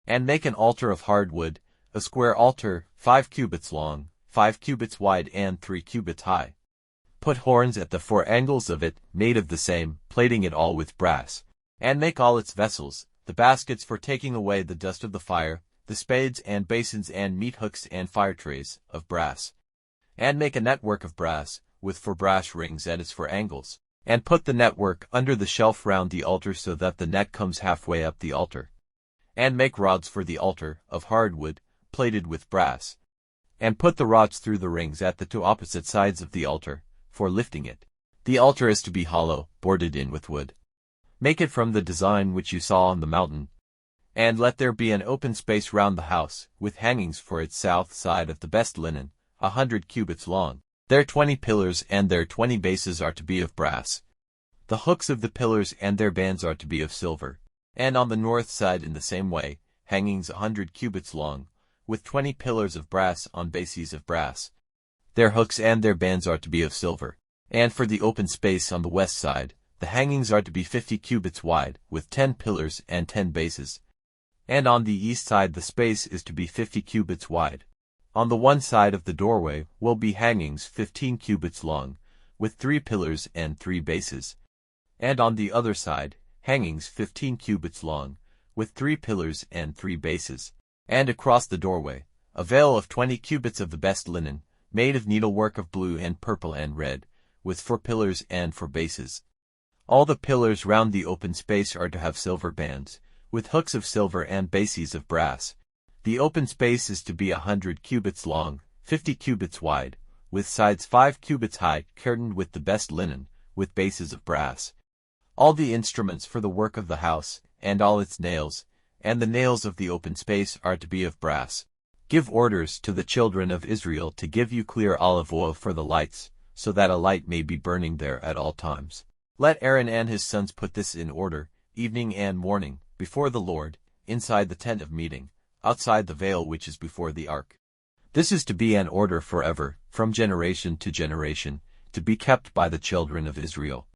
And make an altar of hard wood, a square altar, 5 cubits long, 5 cubits wide and 3 cubits high. Put horns at the 4 angles of it, made of the same, plating it all with brass. And make all its vessels, the baskets for taking away the dust of the fire, the spades and basins and meat hooks and fire trays, of brass. And make a network of brass, with 4 brass rings at its 4 angles. And put the network under the shelf round the altar so that the net comes halfway up the altar. And make rods for the altar, of hard wood, plated with brass. And put the rods through the rings at the 2 opposite sides of the altar, for lifting it. The altar is to be hollow, boarded in with wood. Make it from the design which you saw on the mountain. And let there be an open space round the house, with hangings for its south side of the best linen, 100 cubits long. Their 20 pillars and their 20 bases are to be of brass. The hooks of the pillars and their bands are to be of silver. And on the north side in the same way, hangings 100 cubits long, with 20 pillars of brass on bases of brass. Their hooks and their bands are to be of silver. And for the open space on the west side, the hangings are to be 50 cubits wide, with 10 pillars and 10 bases. And on the east side the space is to be 50 cubits wide. On the one side of the doorway will be hangings 15 cubits long, with 3 pillars and 3 bases. And on the other side, hangings 15 cubits long, with 3 pillars and 3 bases. And across the doorway, a veil of 20 cubits of the best linen, made of needlework of blue and purple and red, with 4 pillars and 4 bases. All the pillars round the open space are to have silver bands, with hooks of silver and bases of brass. The open space is to be 100 cubits long, 50 cubits wide, with sides 5 cubits high, curtained with the best linen, with bases of brass. All the instruments for the work of the house, and all its nails, and the nails of the open space are to be of brass. Give orders to the children of Israel to give you clear olive oil for the lights, so that a light may be burning there at all times. Let Aaron and his sons put this in order, evening and morning, before the Lord, inside the tent of meeting, outside the veil which is before the ark. This is to be an order forever, from generation to generation, to be kept by the children of Israel.